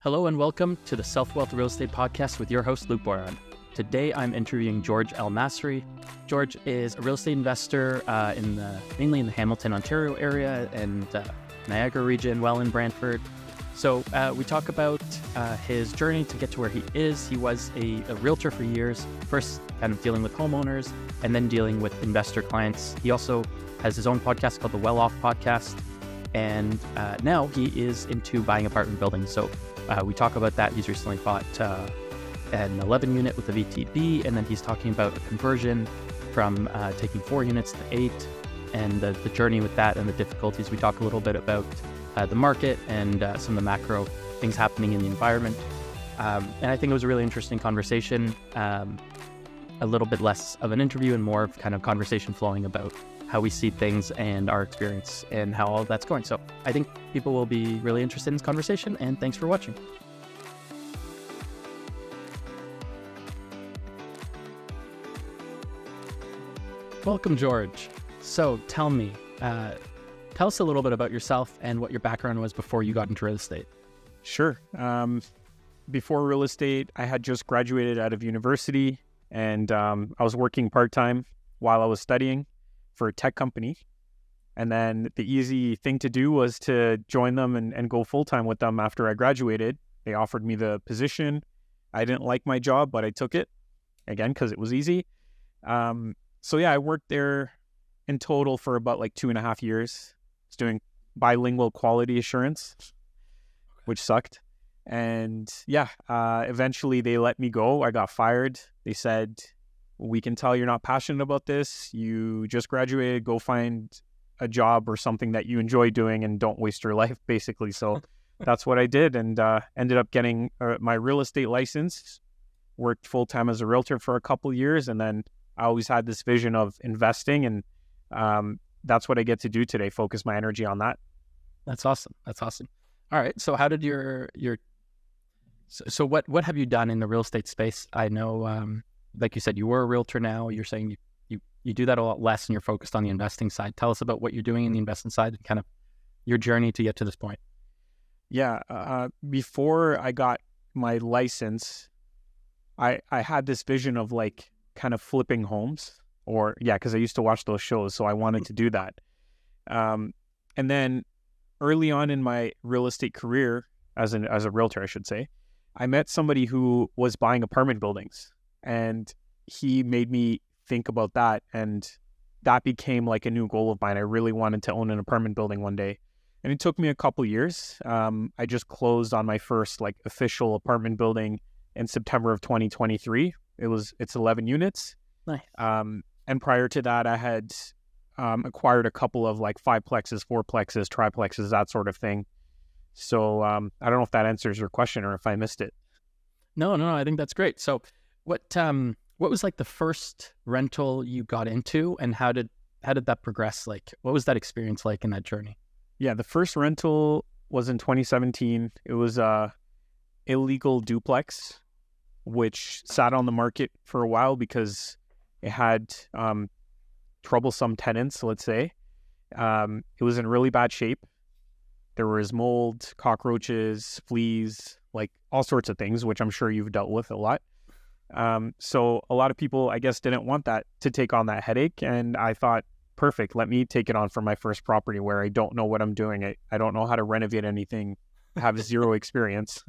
Hello and welcome to the Self-Wealth Real Estate Podcast with your host, Luke Boyan. Today, I'm interviewing George L. Masri. George is a real estate investor mainly in the Hamilton, Ontario area and Niagara region, Welland, Brantford. So we talk about his journey to get to where he is. He was a realtor for years, first kind of dealing with homeowners and then dealing with investor clients. He also has his own podcast called the Well Off Podcast. And now he is into buying apartment buildings. So we talk about that. He's recently bought an 11 unit with a VTB, and then he's talking about a conversion from taking 4 units to 8 and the journey with that and the difficulties. We talk a little bit about the market and some of the macro things happening in the environment. And I think it was a really interesting conversation, a little bit less of an interview and more of kind of conversation flowing about how we see things and our experience and how all that's going. So I think people will be really interested in this conversation, and thanks for watching. Welcome, George. So tell us a little bit about yourself and what your background was before you got into real estate. Sure. Before real estate, I had just graduated out of university, and I was working part-time while I was studying for a tech company. And then the easy thing to do was to join them and go full-time with them after I graduated. They offered me the position. I didn't like my job, but I took it, again, because it was easy. So yeah, I worked there in total for about 2.5 years. I was doing bilingual quality assurance, which sucked. And yeah, eventually they let me go. I got fired. They said, "We can tell you're not passionate about this. You just graduated, go find a job or something that you enjoy doing and don't waste your life," basically. So that's what I did, and ended up getting my real estate license, worked full-time as a realtor for a couple years, and then I always had this vision of investing, and that's what I get to do today, focus my energy on that. That's awesome. All right. So how did so what have you done in the real estate space? I know, like you said, you were a realtor. Now you're saying you do that a lot less and you're focused on the investing side. Tell us about what you're doing in the investing side and kind of your journey to get to this point. Yeah. Before I got my license, I had this vision of kind of flipping homes, because I used to watch those shows. So I wanted to do that. And then early on in my real estate career as a realtor, I should say, I met somebody who was buying apartment buildings. And he made me think about that, and that became a new goal of mine. I really wanted to own an apartment building one day, and it took me a couple years. I just closed on my first official apartment building in September of 2023. It's 11 units. Nice. And prior to that, I had acquired a couple of 5-plexes, 4-plexes, triplexes, that sort of thing. So I don't know if that answers your question or if I missed it. No, I think that's great. So what was the first rental you got into, and how did that progress? What was that experience like in that journey? Yeah, the first rental was in 2017. It was a illegal duplex, which sat on the market for a while because it had troublesome tenants, let's say. It was in really bad shape. There was mold, cockroaches, fleas, all sorts of things, which I'm sure you've dealt with a lot. So a lot of people, I guess, didn't want to take on that headache. And I thought, perfect, let me take it on for my first property where I don't know what I'm doing. I don't know how to renovate anything, have zero experience,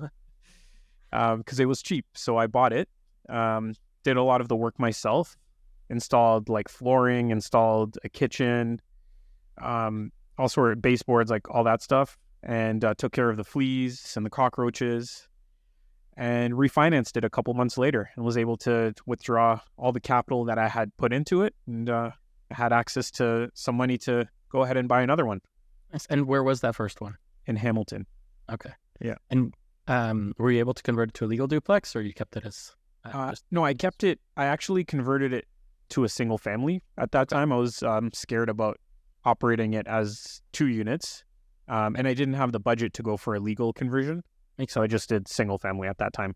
because it was cheap. So I bought it, did a lot of the work myself, installed flooring, installed a kitchen, all sort of baseboards, all that stuff, and took care of the fleas and the cockroaches, and refinanced it a couple months later and was able to withdraw all the capital that I had put into it, and had access to some money to go ahead and buy another one. Nice. And where was that first one? In Hamilton. Okay. Yeah. And were you able to convert it to a legal duplex, or you kept it as... No, I kept it. I actually converted it to a single family. At that time, I was scared about operating it as 2 units, and I didn't have the budget to go for a legal conversion. So I just did single family at that time.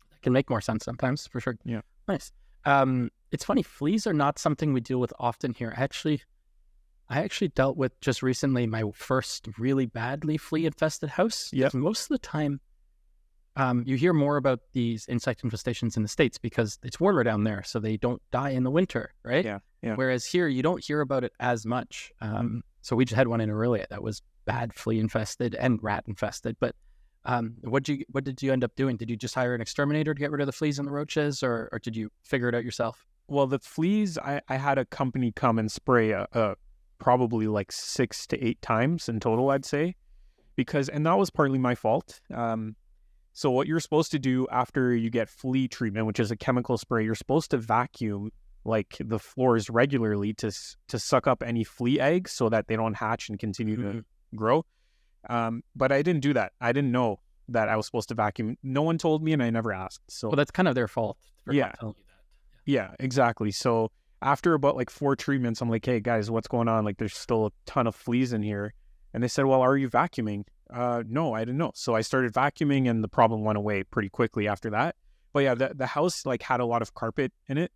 That can make more sense sometimes, for sure. Yeah. Nice. It's funny, fleas are not something we deal with often here. I actually dealt with just recently my first really badly flea infested house. Yep. Most of the time You hear more about these insect infestations in the States because it's warmer down there, so they don't die in the winter, right? Yeah, yeah. Whereas here, you don't hear about it as much. So we just had one in Aurelia that was bad flea infested and rat infested. But what did you end up doing? Did you just hire an exterminator to get rid of the fleas and the roaches, or did you figure it out yourself? Well, the fleas, I had a company come and spray probably like 6 to 8 times in total, I'd say, and that was partly my fault. So what you're supposed to do after you get flea treatment, which is a chemical spray, you're supposed to vacuum like the floors regularly to suck up any flea eggs so that they don't hatch and continue to grow. But I didn't do that. I didn't know that I was supposed to vacuum. No one told me, and I never asked. So Well, that's kind of their fault for not telling you that. Yeah, exactly. So after about like 4 treatments, I'm like, hey guys, what's going on? Like, there's still a ton of fleas in here. And they said, well, are you vacuuming? No, I didn't know. So I started vacuuming, and the problem went away pretty quickly after that. But yeah, the house like had a lot of carpet in it,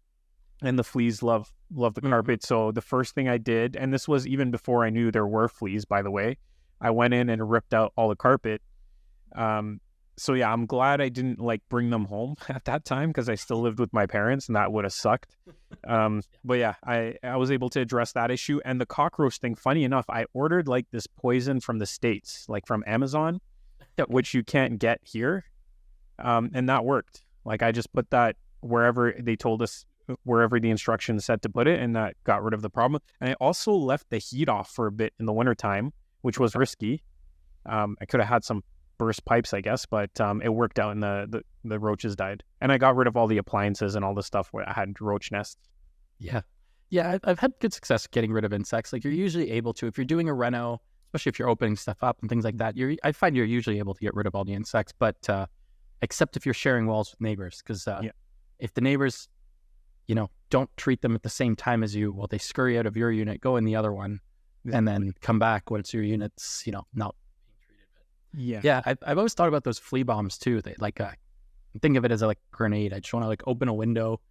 and the fleas love the carpet. So the first thing I did, and this was even before I knew there were fleas, by the way, I went in and ripped out all the carpet. So yeah, I'm glad I didn't like bring them home at that time, because I still lived with my parents, and that would have sucked. But yeah, I was able to address that issue. And the cockroach thing, funny enough, I ordered like this poison from the States, like from Amazon, which you can't get here. And that worked. Like I just put that wherever they told us, wherever the instructions said to put it, and that got rid of the problem. And I also left the heat off for a bit in the wintertime, which was risky. I could have had some burst pipes, I guess, but it worked out, and the roaches died. And I got rid of all the appliances and all the stuff where I had roach nests. Yeah, I've had good success getting rid of insects. Like you're usually able to, if you're doing a reno, especially if you're opening stuff up and things like that, I find you're usually able to get rid of all the insects, but except if you're sharing walls with neighbors, because if the neighbors, don't treat them at the same time as you, well, they scurry out of your unit, go in the other one, and then come back once your unit's, not being treated. Yeah, I've always thought about those flea bombs too. They like think of it as a like grenade. I just want to like open a window,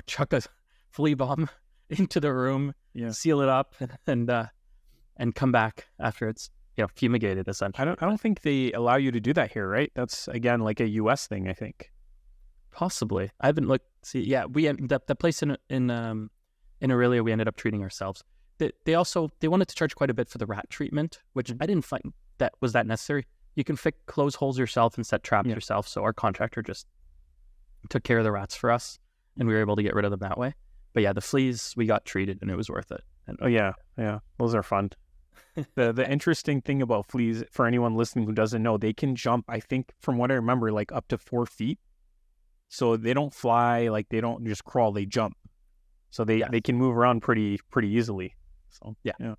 chuck a flea bomb into the room, seal it up, and come back after it's fumigated. Essentially, I don't think they allow you to do that here, right? That's again like a U.S. thing, I think. Possibly. I haven't looked. See, yeah, we the place in Aurelia we ended up treating ourselves. They wanted to charge quite a bit for the rat treatment, which I didn't find that was that necessary. You can close holes yourself and set traps yourself. So our contractor just took care of the rats for us, and we were able to get rid of them that way. But yeah, the fleas we got treated, and it was worth it. And yeah, those are fun. The interesting thing about fleas, for anyone listening who doesn't know, they can jump, I think, from what I remember, like up to 4 feet. So they don't fly, like they don't just crawl, they jump. So they can move around pretty easily. So yeah.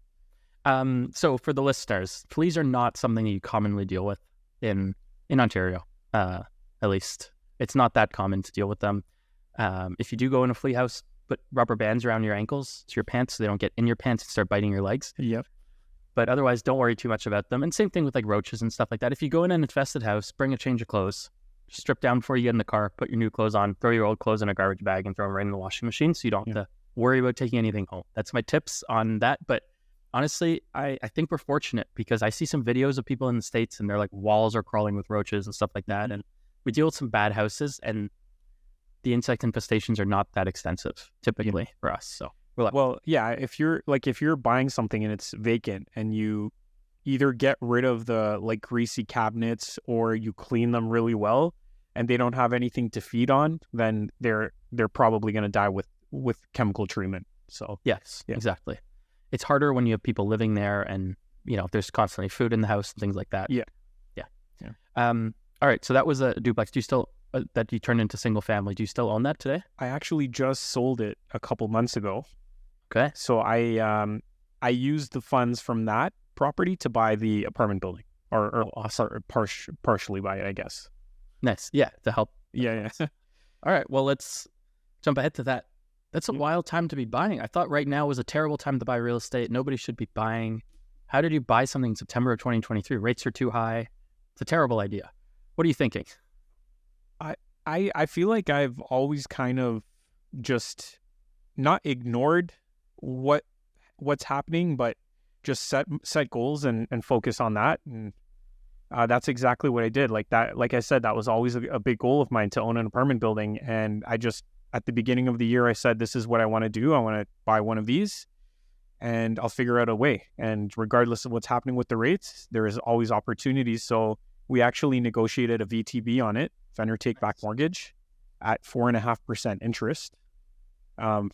So for the listeners, fleas are not something you commonly deal with in Ontario. At least it's not that common to deal with them. If you do go in a flea house, put rubber bands around your ankles to your pants so they don't get in your pants and start biting your legs. Yep. But otherwise, don't worry too much about them. And same thing with like roaches and stuff like that. If you go in an infested house, bring a change of clothes. Strip down before you get in the car, put your new clothes on, throw your old clothes in a garbage bag and throw them right in the washing machine so you don't have to worry about taking anything home. That's my tips on that. But honestly, I think we're fortunate because I see some videos of people in the States and they're like walls are crawling with roaches and stuff like that. And we deal with some bad houses and the insect infestations are not that extensive typically for us. So if you're buying something and it's vacant and you either get rid of the like greasy cabinets or you clean them really well and they don't have anything to feed on, then they're probably going to die with chemical treatment. So yes, exactly. It's harder when you have people living there and there's constantly food in the house and things like that. Yeah. All right, so that was a duplex. Do you still that you turned into single family? Do you still own that today? I actually just sold it a couple months ago. Okay. So I used the funds from that property to buy the apartment building, or partially buy it, I guess. Nice. Yeah, to help. Yeah. All right, well, let's jump ahead to that. That's a wild time to be buying. I thought right now was a terrible time to buy real estate. Nobody should be buying. How did you buy something in September of 2023? Rates are too high. It's a terrible idea. What are you thinking? I feel like I've always kind of just not ignored what's happening, but just set goals and focus on that. And That's exactly what I did. Like that, like I said, that was always a big goal of mine, to own an apartment building. And I just, at the beginning of the year, I said, this is what I want to do. I want to buy one of these and I'll figure out a way. And regardless of what's happening with the rates, there is always opportunities. So we actually negotiated a VTB on it, vendor take back mortgage, at 4.5% interest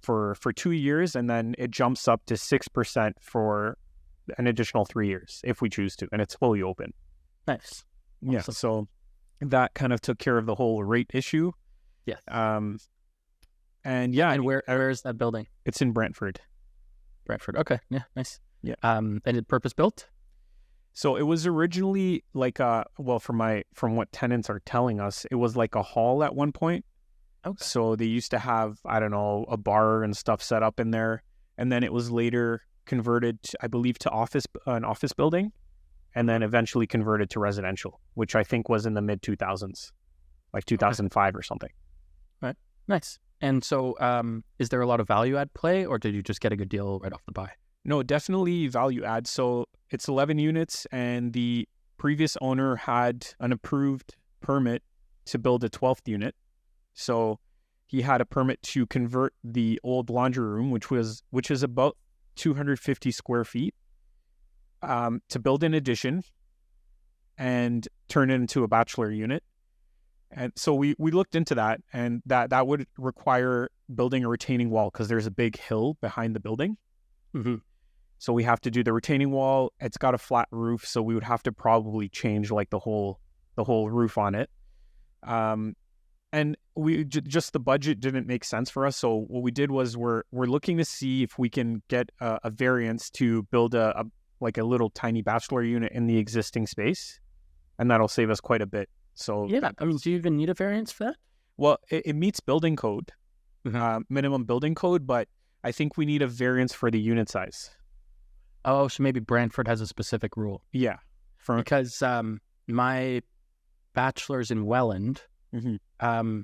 for 2 years. And then it jumps up to 6% for an additional 3 years if we choose to. And it's fully open. Nice. Yeah. Awesome. So that kind of took care of the whole rate issue. Yes. And yeah. And where is that building? It's in Brantford. Brantford. Okay. Yeah. Nice. Yeah. And it's purpose built? So it was originally like from what tenants are telling us, it was like a hall at one point. Okay. So they used to have, I don't know, a bar and stuff set up in there. And then it was later converted, I believe, to an office building, and then eventually converted to residential, which I think was in the mid 2000s, like 2005 or something. Right. Nice. And so is there a lot of value add play, or did you just get a good deal right off the buy? No, definitely value add. So it's 11 units, and the previous owner had an approved permit to build a 12th unit. So he had a permit to convert the old laundry room, which is about 250 square feet, to build an addition and turn it into a bachelor unit. And so we looked into that, and that would require building a retaining wall because there's a big hill behind the building. Mm-hmm. So we have to do the retaining wall. It's got a flat roof, so we would have to probably change like the whole roof on it. And we just the budget didn't make sense for us. So what we did was we're looking to see if we can get a variance to build a little tiny bachelor unit in the existing space, and that'll save us quite a bit. So yeah, I mean, do you even need a variance for that? Well, it meets building code, Mm-hmm. minimum building code, but I think we need a variance for the unit size. Oh, so maybe Brantford has a specific rule. Yeah, Because my bachelor's in Welland, mm-hmm.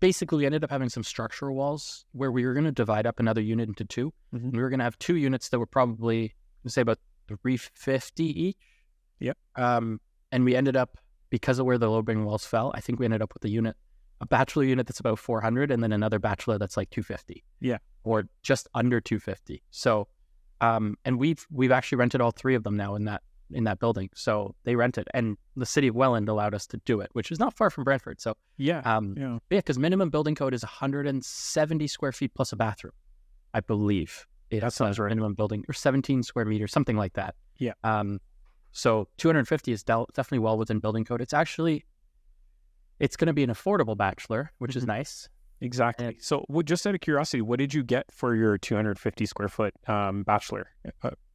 Basically we ended up having some structural walls where we were going to divide up another unit into two. Mm-hmm. And we were going to have 2 units that were probably, say, about 350 each. Yep. And we ended up, because of where the load-bearing walls fell, I think we ended up with a bachelor unit that's about 400, and then another bachelor that's like 250. Yeah. Or just under 250. So, and we've actually rented all 3 of them now in that building. So they rented, and the city of Welland allowed us to do it, which is not far from Brantford. So yeah, because minimum building code is 170 square feet plus a bathroom, I believe. That sounds right. Minimum building, or 17 square meters, something like that. Yeah. So 250 is definitely well within building code. It's going to be an affordable bachelor, which is nice. Exactly. So just out of curiosity, what did you get for your 250 square foot bachelor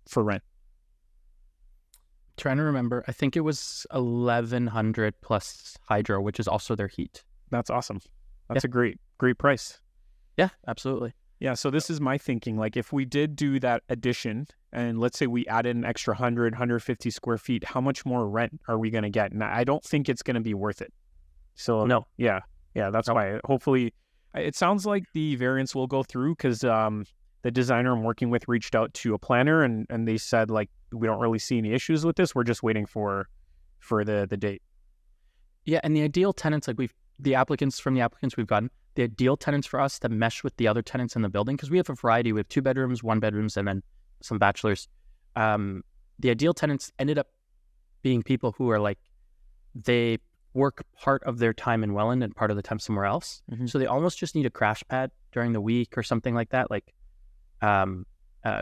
for rent? Trying to remember. I think it was 1,100 plus hydro, which is also their heat. That's awesome. That's a great price. Yeah, absolutely. Yeah. So this is my thinking. Like if we did do that addition, and let's say we added an extra 150 square feet, how much more rent are we going to get? And I don't think it's going to be worth it. So no. Yeah. That's why hopefully it sounds like the variance will go through, because the designer I'm working with reached out to a planner, and they said, like, we don't really see any issues with this. We're just waiting for the date. Yeah. And the ideal tenants, like the applicants we've gotten, the ideal tenants for us to mesh with the other tenants in the building, because we have a variety. We have 2 bedrooms, 1 bedrooms, and then some bachelors. The ideal tenants ended up being people who are like, they work part of their time in Welland and part of the time somewhere else. Mm-hmm. So they almost just need a crash pad during the week or something like that. Like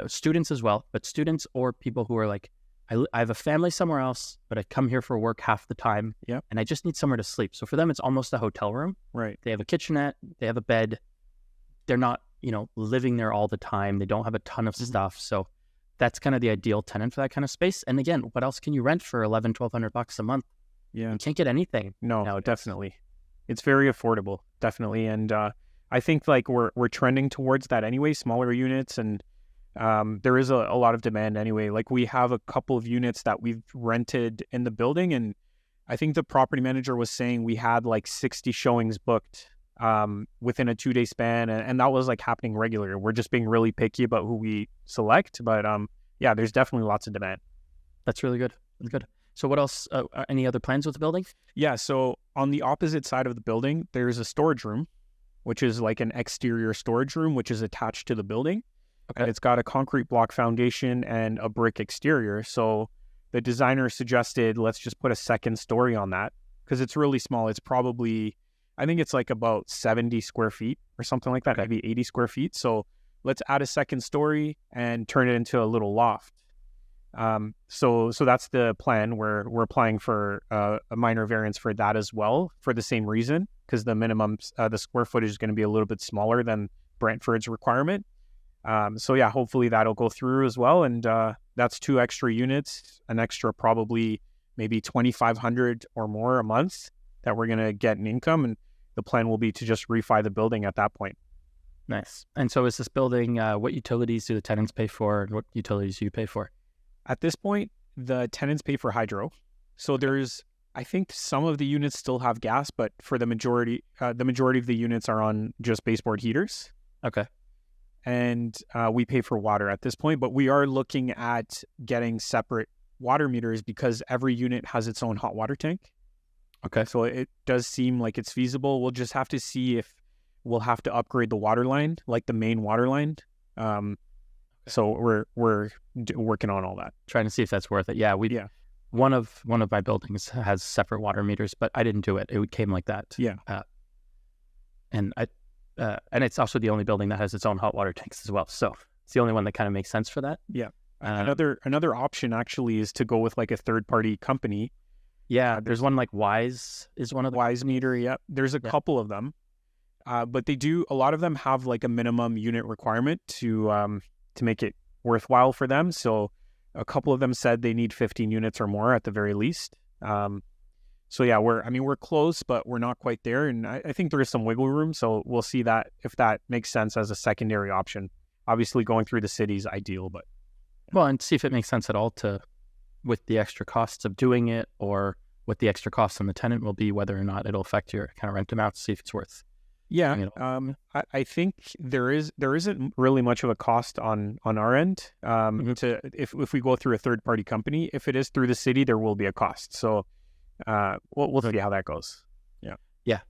students as well, but students or people who are like, I have a family somewhere else, but I come here for work half the time. Yep. And I just need somewhere to sleep. So for them, it's almost a hotel room. Right. They have a kitchenette, they have a bed. They're not, living there all the time. They don't have a ton of stuff. So that's kind of the ideal tenant for that kind of space. And again, what else can you rent for $1,100-$1,200 a month? Yeah. You can't get anything. No, nowadays. Definitely. It's very affordable. Definitely. And I think like we're trending towards that anyway, smaller units, and there is a lot of demand anyway. Like we have a couple of units that we've rented in the building, and I think the property manager was saying we had like 60 showings booked within a 2-day span, and that was like happening regularly. We're just being really picky about who we select, but yeah, there's definitely lots of demand. That's really good. That's good. So what else? Any other plans with the building? Yeah, so on the opposite side of the building, there's a storage room, which is like an exterior storage room, which is attached to the building. Okay. And it's got a concrete block foundation and a brick exterior. So the designer suggested, let's just put a second story on that because it's really small. It's probably, I think it's like about 70 square feet or something like that, maybe 80 square feet. So let's add a second story and turn it into a little loft. So that's the plan. We're applying for a minor variance for that as well for the same reason, because the minimum, the square footage is going to be a little bit smaller than Brantford's requirement. So yeah, hopefully that'll go through as well. And that's 2 extra units, an extra probably maybe $2,500 or more a month that we're going to get in income. And the plan will be to just refi the building at that point. Nice. And so is this building, what utilities do the tenants pay for and what utilities do you pay for? At this point, the tenants pay for hydro. So there's, I think some of the units still have gas, but for the majority of the units are on just baseboard heaters. Okay. And we pay for water at this point, but we are looking at getting separate water meters because every unit has its own hot water tank. Okay. So it does seem like it's feasible. We'll just have to see if we'll have to upgrade the water line, like the main water line. So we're working on all that. Trying to see if that's worth it. Yeah. One of my buildings has separate water meters, but I didn't do it. It came like that. Yeah. And it's also the only building that has its own hot water tanks as well. So it's the only one that kind of makes sense for that. Yeah. Another option actually is to go with like a third party company. Yeah. There's one like Wise is one of the Wise meter. Yeah. There's a couple of them, but a lot of them have like a minimum unit requirement to make it worthwhile for them. So a couple of them said they need 15 units or more at the very least. So yeah, we're close, but we're not quite there. And I think there is some wiggle room. So we'll see that if that makes sense as a secondary option. Obviously going through the city is ideal, but. Well, and see if it makes sense at all with the extra costs of doing it or what the extra costs on the tenant will be, whether or not it'll affect your kind of rent amount to see if it's worth. Yeah, I think there isn't really much of a cost on our end. To if we go through a third party company, if it is through the city, there will be a cost. So we'll see how that goes. Yeah.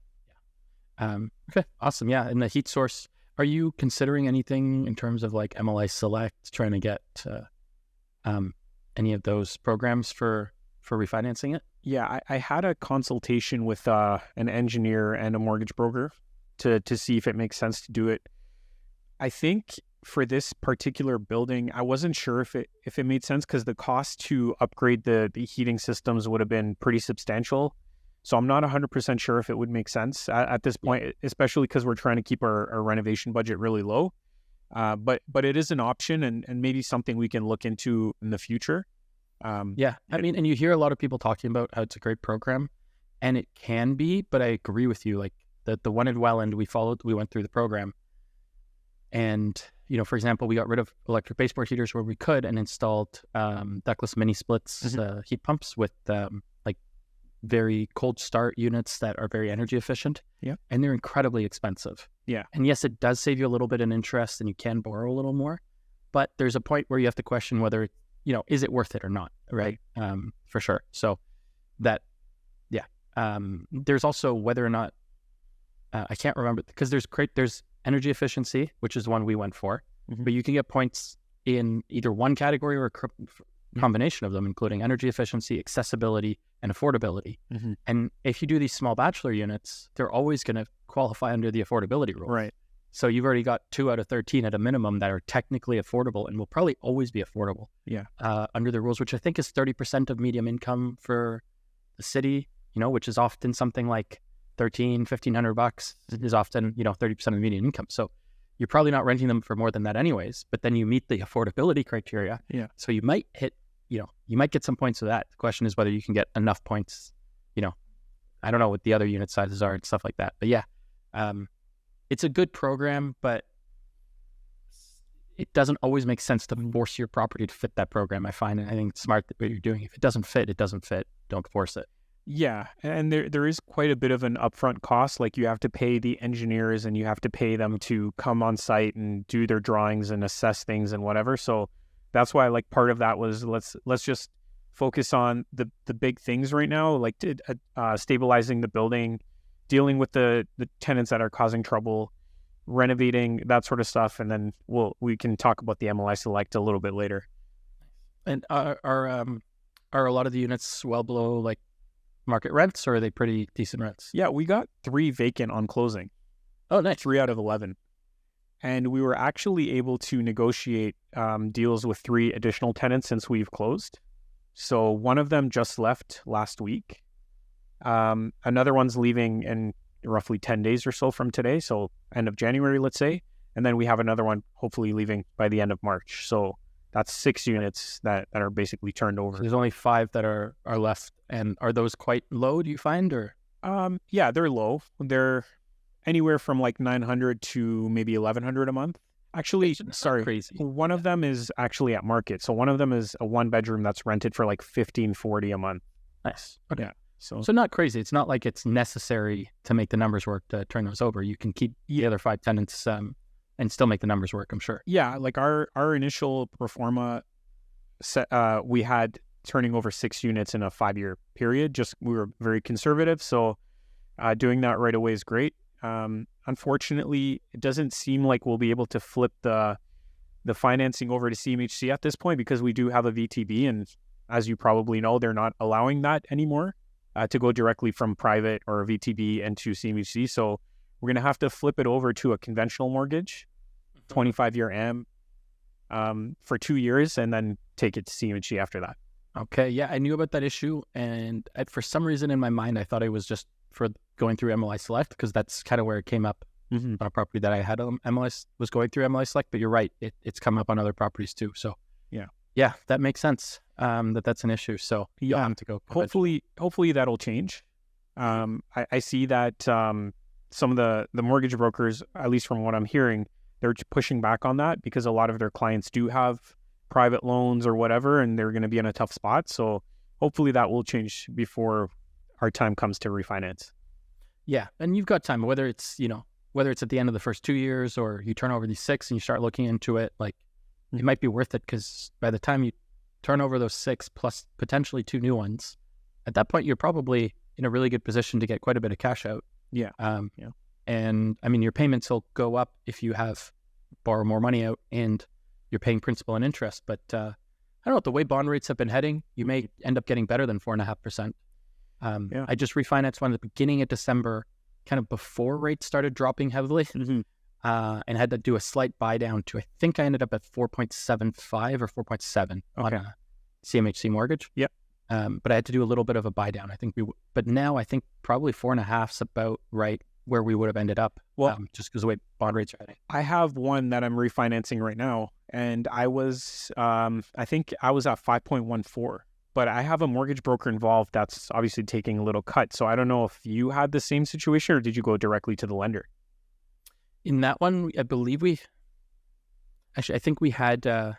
Okay, awesome. Yeah, and the heat source. Are you considering anything in terms of like MLI Select, trying to get any of those programs for refinancing it? Yeah, I had a consultation with an engineer and a mortgage broker to see if it makes sense to do it. I think for this particular building, I wasn't sure if it made sense because the cost to upgrade the heating systems would have been pretty substantial. So I'm not 100% sure if it would make sense at this point, especially because we're trying to keep our renovation budget really low. But it is an option and maybe something we can look into in the future. Yeah, I mean, and you hear a lot of people talking about how it's a great program, and it can be, but I agree with you. Like the one in Welland, we went through the program, and for example, we got rid of electric baseboard heaters where we could and installed ductless mini splits heat pumps with like very cold start units that are very energy efficient. Yeah, and they're incredibly expensive. Yeah, and yes, it does save you a little bit in interest, and you can borrow a little more, but there's a point where you have to question whether is it worth it or not, right? For sure. So that, yeah. There's also whether or not, I can't remember, because there's energy efficiency, which is one we went for, but you can get points in either one category or a combination of them, including energy efficiency, accessibility, and affordability. And if you do these small bachelor units, they're always going to qualify under the affordability rule. Right. So you've already got 2 out of 13 at a minimum that are technically affordable and will probably always be affordable. Yeah. Under the rules, which I think is 30% of medium income for the city, which is often something like $1,500 is often, 30% of the median income. So you're probably not renting them for more than that anyways, but then you meet the affordability criteria. Yeah. So you might hit, you might get some points for that. The question is whether you can get enough points, I don't know what the other unit sizes are and stuff like that, but yeah. It's a good program, but it doesn't always make sense to force your property to fit that program. I think it's smart what you're doing. If it doesn't fit, it doesn't fit. Don't force it. Yeah, and there is quite a bit of an upfront cost. Like you have to pay the engineers and you have to pay them to come on site and do their drawings and assess things and whatever. So that's why like part of that was let's just focus on the big things right now, like stabilizing the building, dealing with the tenants that are causing trouble, renovating, that sort of stuff, and then we can talk about the MLI Select a little bit later. And are a lot of the units well below like market rents, or are they pretty decent rents? Yeah, we got 3 vacant on closing. Oh, nice. 3 out of 11. And we were actually able to negotiate deals with 3 additional tenants since we've closed. So one of them just left last week. Another one's leaving in roughly 10 days or so from today. So end of January, let's say. And then we have another one hopefully leaving by the end of March. So that's 6 units that are basically turned over. So there's only 5 that are left. And are those quite low, do you find? Or yeah, they're low. They're anywhere from like 900 to maybe 1,100 a month. Actually, sorry, crazy. One of them is actually at market. So one of them is a 1-bedroom that's rented for like $1,540 a month. Nice. Okay. Yeah. So not crazy. It's not like it's necessary to make the numbers work to turn those over. You can keep the other 5 tenants and still make the numbers work, I'm sure. Yeah, like our initial pro forma set, we had turning over 6 units in a 5-year period. We were very conservative, so doing that right away is great. Unfortunately, it doesn't seem like we'll be able to flip the financing over to CMHC at this point because we do have a VTB, and as you probably know, they're not allowing that anymore to go directly from private or a VTB into CMHC. So we're going to have to flip it over to a conventional mortgage, 25-year AM for 2 years, and then take it to CMHC after that. Okay, yeah, I knew about that issue, and for some reason in my mind, I thought it was just for going through MLI Select, because that's kind of where it came up on a property that I had MLS was going through MLI Select. But you're right, it's come up on other properties too. So yeah, that makes sense. That's an issue. So you'll have to go. Hopefully that'll change. I see that some of the mortgage brokers, at least from what I'm hearing, they're pushing back on that because a lot of their clients do have private loans or whatever, and they're going to be in a tough spot. So hopefully that will change before our time comes to refinance. Yeah, and you've got time, whether it's at the end of the first 2 years or you turn over these 6 and you start looking into it, like it might be worth it, because by the time you turn over those 6 plus potentially 2 new ones, at that point you're probably in a really good position to get quite a bit of cash out. Yeah. And I mean, your payments will go up if you borrow more money out and you're paying principal and interest. But I don't know, the way bond rates have been heading, you may end up getting better than 4.5%. I just refinanced one at the beginning of December, kind of before rates started dropping heavily, and had to do a slight buy down to, I think I ended up at 4.75 or 4.7 on a CMHC mortgage. Yep. But I had to do a little bit of a buy down. I think but now I think probably 4.5 is about right where we would have ended up. Well, just because the way bond rates are heading. I have one that I'm refinancing right now, and I was, I think I was at 5.14. But I have a mortgage broker involved that's obviously taking a little cut. So I don't know if you had the same situation, or did you go directly to the lender? In that one, I believe I think we had, I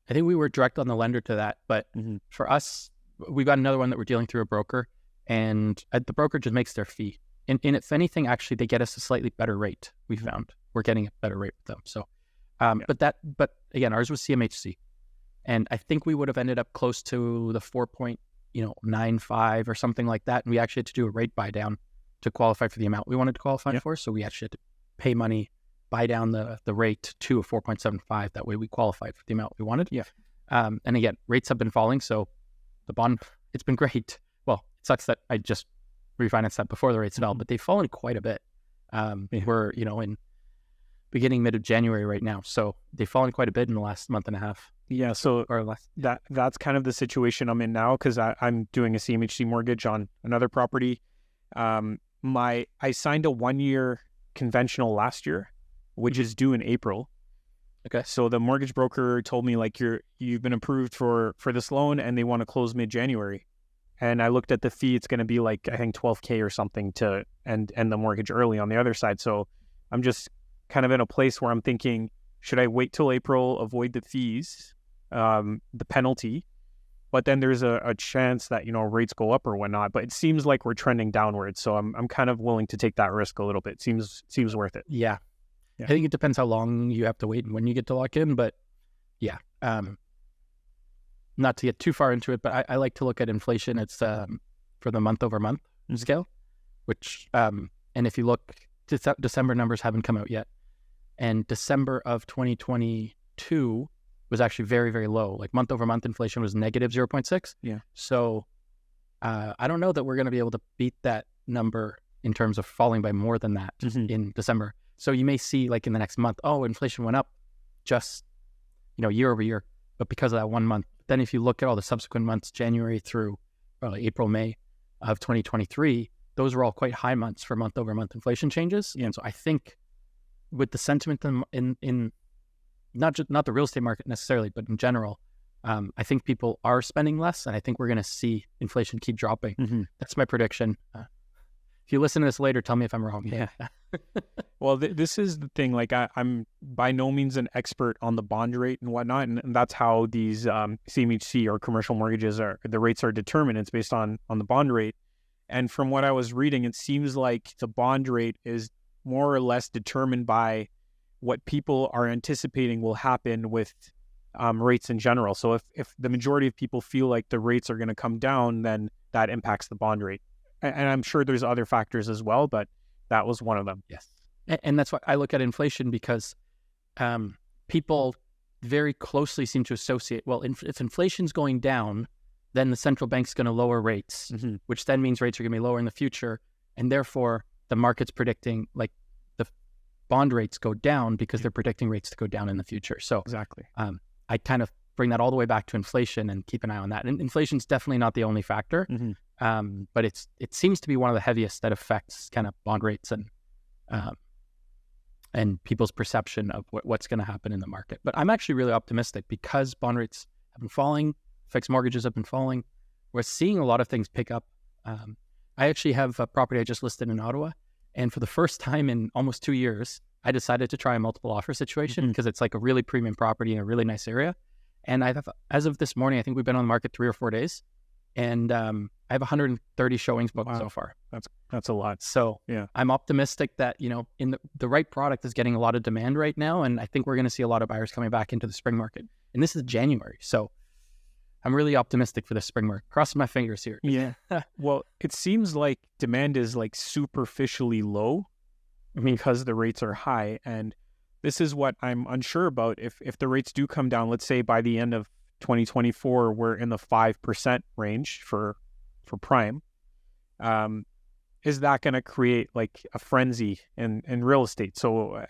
think we were direct on the lender to that. But for us, we've got another one that we're dealing through a broker, and the broker just makes their fee. And if anything, actually, they get us a slightly better rate. We found we're getting a better rate with them. So, but again, ours was CMHC. And I think we would have ended up close to the 4.95 or something like that. And we actually had to do a rate buy down to qualify for the amount we wanted to qualify for. So we actually had to pay money, buy down the rate to a 4.75. That way we qualified for the amount we wanted. Yeah. And again, rates have been falling. So the bond, it's been great. Well, it sucks that I just refinanced that before the rates fell, but they've fallen quite a bit. We're, in beginning mid of January right now. So they've fallen quite a bit in the last month and a half. Yeah, so that's kind of the situation I'm in now, because I'm doing a CMHC mortgage on another property. I signed a 1-year conventional last year, which is due in April. Okay. So the mortgage broker told me, like, you've been approved for this loan, and they want to close mid-January. And I looked at the fee; it's going to be like, I think $12,000 or something to end the mortgage early on the other side. So I'm just kind of in a place where I'm thinking, should I wait till April, avoid the fees, the penalty, but then there's a chance that, rates go up or whatnot, but it seems like we're trending downwards. So I'm kind of willing to take that risk a little bit. Seems worth it. Yeah. I think it depends how long you have to wait and when you get to lock in, but yeah. not to get too far into it, but I like to look at inflation. It's for the month over month scale, which and if you look, December numbers haven't come out yet, and December of 2022 was actually very, very low. Like month over month inflation was negative 0.6. Yeah. So I don't know that we're going to be able to beat that number in terms of falling by more than that in December. So you may see like in the next month, oh, inflation went up just, year over year, but because of that 1 month. Then if you look at all the subsequent months, January through probably April, May of 2023, those were all quite high months for month over month inflation changes. And so I think with the sentiment in not the real estate market necessarily, but in general, I think people are spending less, and I think we're going to see inflation keep dropping. That's my prediction. If you listen to this later, tell me if I'm wrong. Yeah. Well, this is the thing. Like, I'm by no means an expert on the bond rate and whatnot, and that's how these CMHC or commercial mortgages the rates are determined. It's based on the bond rate. And from what I was reading, it seems like the bond rate is more or less determined by what people are anticipating will happen with rates in general. So if the majority of people feel like the rates are going to come down, then that impacts the bond rate. And I'm sure there's other factors as well, but that was one of them. Yes. And that's why I look at inflation, because people very closely seem to associate, well, if inflation's going down, then the central bank's going to lower rates, which then means rates are going to be lower in the future. And therefore, the market's predicting like the bond rates go down because they're predicting rates to go down in the future. So exactly. I kind of bring that all the way back to inflation and keep an eye on that. And inflation's definitely not the only factor. But it seems to be one of the heaviest that affects kind of bond rates and people's perception of what's going to happen in the market. But I'm actually really optimistic because bond rates have been falling, fixed mortgages have been falling. We're seeing a lot of things pick up. I actually have a property I just listed in Ottawa, and for the first time in almost 2 years, I decided to try a multiple offer situation because it's like a really premium property in a really nice area. And as of this morning, I think we've been on the market 3 or 4 days, and I have 130 showings booked so far. That's a lot. So yeah, I'm optimistic that, in the right product is getting a lot of demand right now. And I think we're going to see a lot of buyers coming back into the spring market. And this is January. So I'm really optimistic for the spring market. Crossing my fingers here. Yeah. Well, it seems like demand is like superficially low because the rates are high. And this is what I'm unsure about. If the rates do come down, let's say by the end of 2024, we're in the 5% range for prime. Is that going to create like a frenzy in real estate? So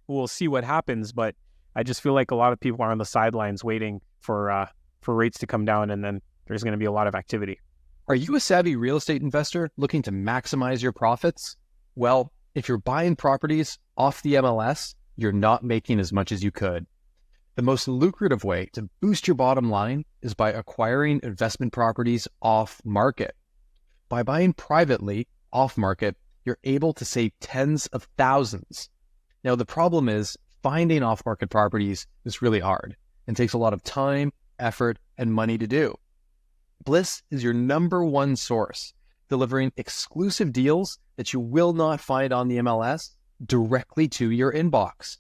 we'll see what happens, but I just feel like a lot of people are on the sidelines waiting for rates to come down, and then there's going to be a lot of activity. Are you a savvy real estate investor looking to maximize your profits? Well, if you're buying properties off the MLS, you're not making as much as you could. The most lucrative way to boost your bottom line is by acquiring investment properties off market. By buying privately off market, you're able to save tens of thousands. Now, the problem is finding off market properties is really hard and takes a lot of time, effort, and money to do. Bliss is your #1 source, delivering exclusive deals that you will not find on the MLS directly to your inbox.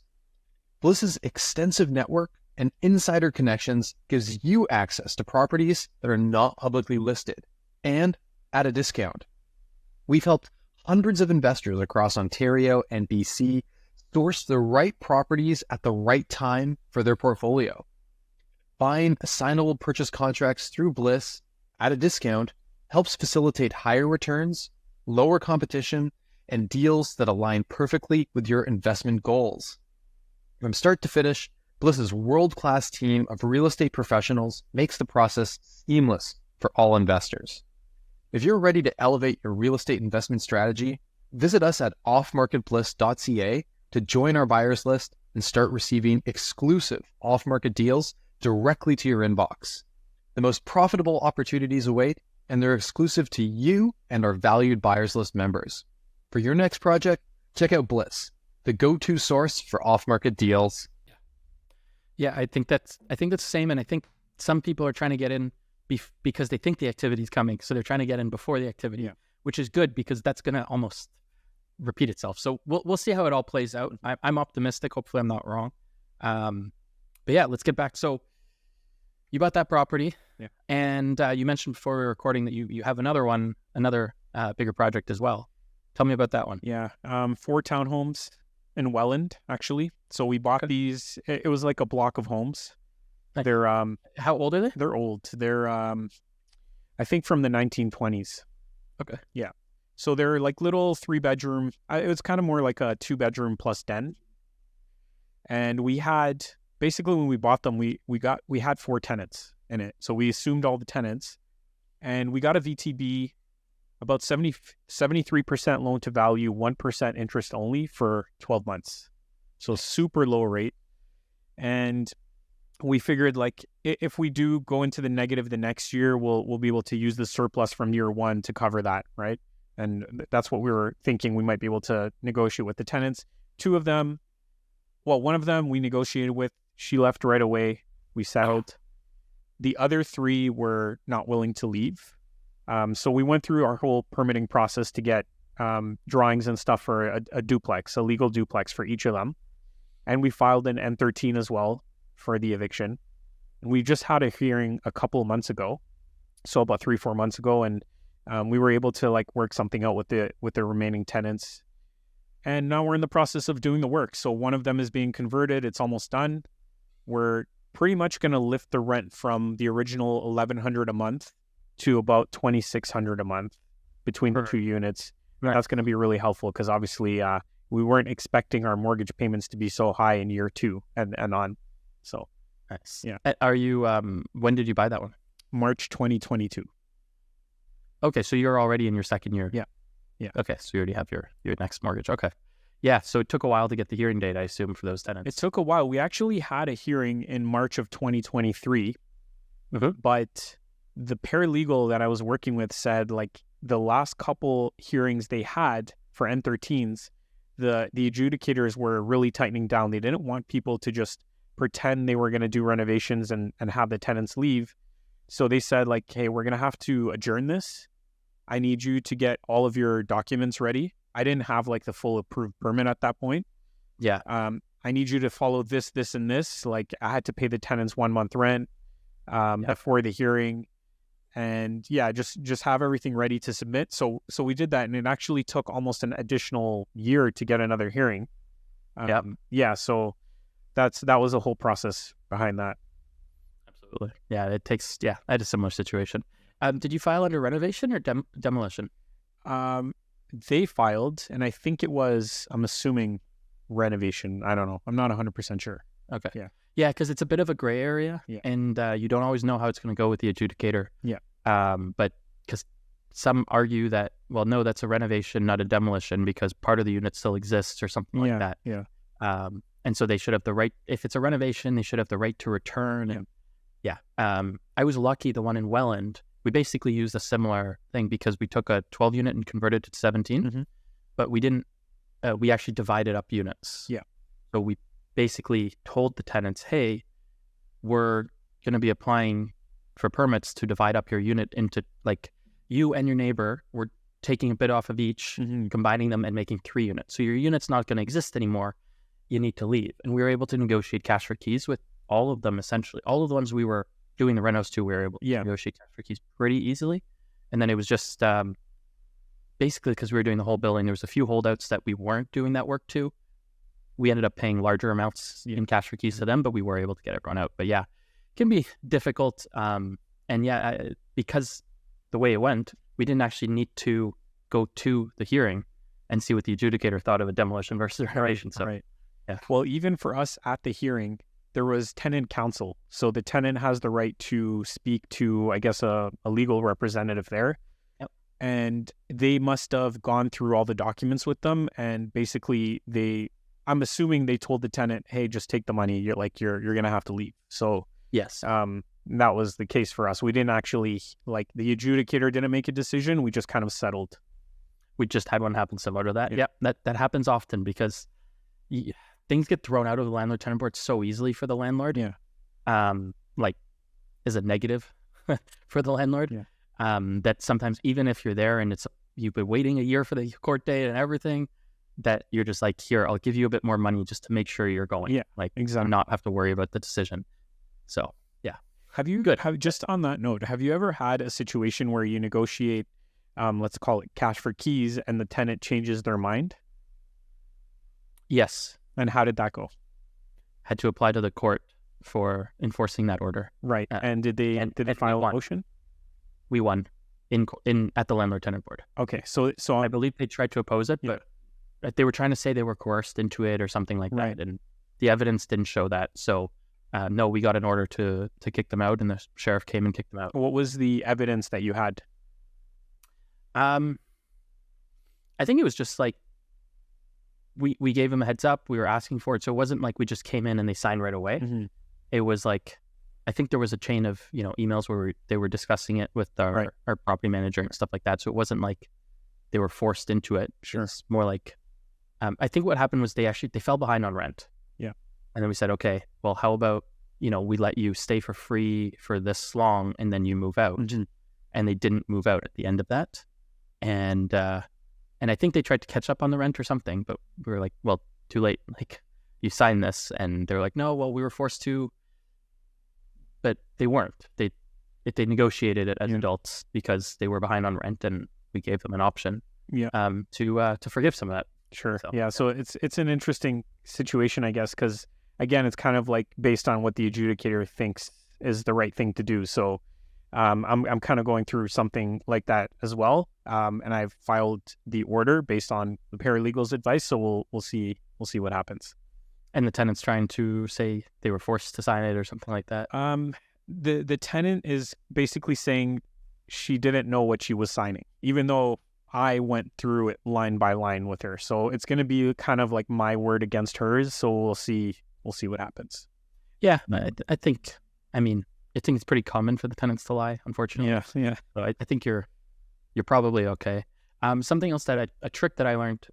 Bliss's extensive network and insider connections gives you access to properties that are not publicly listed and at a discount. We've helped hundreds of investors across Ontario and BC source the right properties at the right time for their portfolio. Buying assignable purchase contracts through Bliss at a discount helps facilitate higher returns, lower competition, and deals that align perfectly with your investment goals. From start to finish, Bliss's world-class team of real estate professionals makes the process seamless for all investors. If you're ready to elevate your real estate investment strategy, visit us at offmarketbliss.ca to join our buyers list and start receiving exclusive off-market deals directly to your inbox. The most profitable opportunities await, and they're exclusive to you and our valued buyers list members. For your next project, check out Bliss, the go-to source for off-market deals. Yeah, I think that's the same, and I think some people are trying to get in because they think the activity is coming, so they're trying to get in before the activity, which is good because that's going to almost repeat itself. So we'll see how it all plays out. I'm optimistic. Hopefully, I'm not wrong. But yeah, let's get back. So you bought that property, Yeah. and you mentioned before we were recording that you have another bigger project as well. Tell me about that one. Yeah, 4 townhomes in Welland, actually. So we bought these. It was like a block of homes. Nice. They're How old are they? they're old. They're I think from the 1920s. Okay. Yeah. So they're like little 3-bedroom. It was kind of more like a 2-bedroom plus den. And we had basically when we bought them, we had 4 tenants in it. So we assumed all the tenants, and we got a VTB about 73% loan to value, 1% interest only for 12 months. So super low rate. And we figured like if we do go into the negative the next year, we'll be able to use the surplus from year 1 to cover that, right? And that's what we were thinking we might be able to negotiate with the tenants. 2 of them, well, one of them we negotiated with, she left right away. We settled. The other 3 were not willing to leave. So we went through our whole permitting process to get drawings and stuff for a duplex, a legal duplex for each of them. And we filed an N13 as well for the eviction. And we just had a hearing a couple of months ago, so about 3-4 months ago, and we were able to like work something out with the remaining tenants. And now we're in the process of doing the work. So one of them is being converted. It's almost done. We're pretty much going to lift the rent from the original $1,100 a month to about $2,600 a month between the 2 units. Right. That's going to be really helpful because obviously we weren't expecting our mortgage payments to be so high in year 2 and on. So, nice. Yeah. Are you? When did you buy that one? March 2022. Okay, so you're already in your second year. Yeah. Okay, so you already have your next mortgage. Okay. Yeah. So it took a while to get the hearing date, I assume, for those tenants. It took a while. We actually had a hearing in March of 2023, but the paralegal that I was working with said like the last couple hearings they had for N13s, the adjudicators were really tightening down. They didn't want people to just pretend they were going to do renovations and have the tenants leave. So they said like, hey, we're going to have to adjourn this. I need you to get all of your documents ready. I didn't have like the full approved permit at that point. Yeah. I need you to follow this, this, and this. Like I had to pay the tenants 1 month rent before the hearing. And yeah, just have everything ready to submit. So we did that, and it actually took almost an additional year to get another hearing. Yeah. So that was a whole process behind that. Absolutely. Yeah, it takes. Yeah, I had a similar situation. Did you file under renovation or demolition? They filed, and I think it was. I'm assuming renovation. I don't know. I'm not 100% sure. Okay. Yeah. Yeah, because it's a bit of a gray area, and you don't always know how it's going to go with the adjudicator. Yeah. But because some argue that, well, no, that's a renovation, not a demolition, because part of the unit still exists or something like that. Yeah. And so they should have the right. If it's a renovation, they should have the right to return. And I was lucky. The one in Welland, we basically used a similar thing because we took a 12 unit and converted it to 17, but we didn't. We actually divided up units. Yeah. So we basically told the tenants, hey, we're going to be applying for permits to divide up your unit into, like, you and your neighbor, we're taking a bit off of each, combining them and making 3 units. So your unit's not going to exist anymore. You need to leave. And we were able to negotiate cash for keys with all of them, essentially. All of the ones we were doing the renos to, we were able to negotiate cash for keys pretty easily. And then it was just basically because we were doing the whole building, there was a few holdouts that we weren't doing that work to. We ended up paying larger amounts in cash for keys to them, but we were able to get everyone out. But yeah, it can be difficult. Because the way it went, we didn't actually need to go to the hearing and see what the adjudicator thought of a demolition versus a renovation. So, yeah. Well, even for us at the hearing, there was tenant counsel. So the tenant has the right to speak to, I guess, a legal representative there. Yep. And they must have gone through all the documents with them. And basically I'm assuming they told the tenant, hey, just take the money. You're going to have to leave. So yes, that was the case for us. We didn't actually, like, the adjudicator didn't make a decision. We just kind of settled. We just had one happen similar to that. Yeah, that happens often because things get thrown out of the landlord-tenant board so easily for the landlord. Yeah. Is a negative for the landlord. Yeah. That sometimes even if you're there and you've been waiting a year for the court date and everything, that you're just like, here, I'll give you a bit more money just to make sure you're going. Yeah, like exactly. Not have to worry about the decision. So, yeah. Just on that note, have you ever had a situation where you negotiate, let's call it cash for keys, and the tenant changes their mind? Yes. And how did that go? Had to apply to the court for enforcing that order. Right. And did they file a motion? We won at the landlord tenant board. Okay. So I believe they tried to oppose it, but they were trying to say they were coerced into it or something like that, and the evidence didn't show that. So no, we got an order to kick them out, and the sheriff came and kicked them out. What was the evidence that you had? I think it was just like we gave them a heads up. We were asking for it, so it wasn't like we just came in and they signed right away. Mm-hmm. It was like, I think there was a chain of emails where they were discussing it with our property manager and stuff like that. So it wasn't like they were forced into it. Sure. It's more like I think what happened was they fell behind on rent. Yeah. And then we said, okay, well, how about we let you stay for free for this long and then you move out. Mm-hmm. And they didn't move out at the end of that. And I think they tried to catch up on the rent or something, but we were like, well, too late. Like, you signed this. And they're like, no, well, we were forced to. But they weren't. They negotiated it as adults because they were behind on rent, and we gave them an option to forgive some of that. Sure. So it's an interesting situation, I guess, because, again, it's kind of like based on what the adjudicator thinks is the right thing to do. So I'm kind of going through something like that as well. And I've filed the order based on the paralegal's advice. So we'll see what happens. And the tenant's trying to say they were forced to sign it or something like that. The tenant is basically saying she didn't know what she was signing, even though I went through it line by line with her. So it's going to be kind of like my word against hers. So we'll see what happens. Yeah, I think it's pretty common for the tenants to lie, unfortunately. Yeah. So I think you're probably okay. Something else a trick that I learned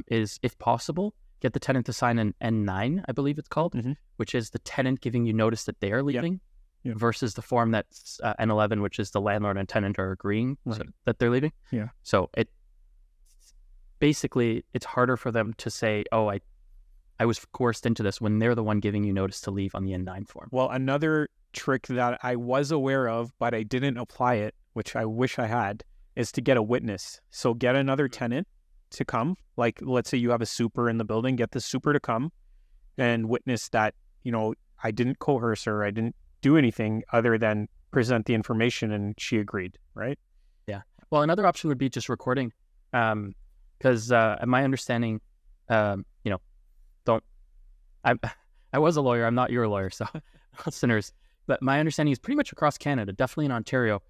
is, if possible, get the tenant to sign an N9, I believe it's called, which is the tenant giving you notice that they are leaving, versus the form that's N11, which is the landlord and tenant are agreeing that they're leaving. Yeah. So it's harder for them to say, oh, I was coerced into this, when they're the one giving you notice to leave on the N9 form. Well, another trick that I was aware of, but I didn't apply it, which I wish I had, is to get a witness. So get another tenant to come. Like, let's say you have a super in the building, get the super to come and witness that, I didn't coerce her, I didn't do anything other than present the information, and she agreed, right? Yeah. Well, another option would be just recording. Because my understanding, I was a lawyer, I'm not your lawyer, so listeners, but my understanding is pretty much across Canada, definitely in Ontario,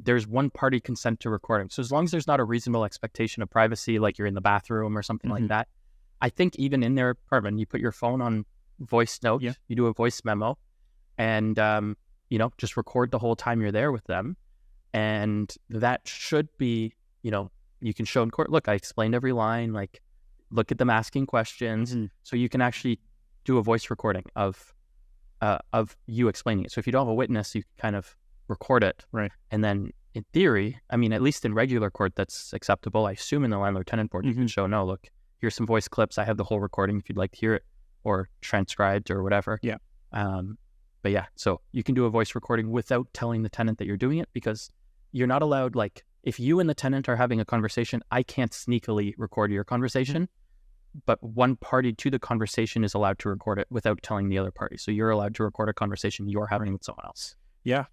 there's one party consent to recording. So as long as there's not a reasonable expectation of privacy, like you're in the bathroom or something like that, I think even in their apartment, you put your phone on voice note, you do a voice memo, and, just record the whole time you're there with them. And that should be, you can show in court, look, I explained every line, like, look at them asking questions. So you can actually do a voice recording of you explaining it. So if you don't have a witness, you can kind of record it. Right. And then in theory, at least in regular court, that's acceptable. I assume in the landlord tenant board, you can show, no, look, here's some voice clips. I have the whole recording if you'd like to hear it, or transcribed or whatever. Yeah. But yeah, so you can do a voice recording without telling the tenant that you're doing it, because you're not allowed, like, if you and the tenant are having a conversation, I can't sneakily record your conversation, but one party to the conversation is allowed to record it without telling the other party. So you're allowed to record a conversation you're having with someone else. Yeah.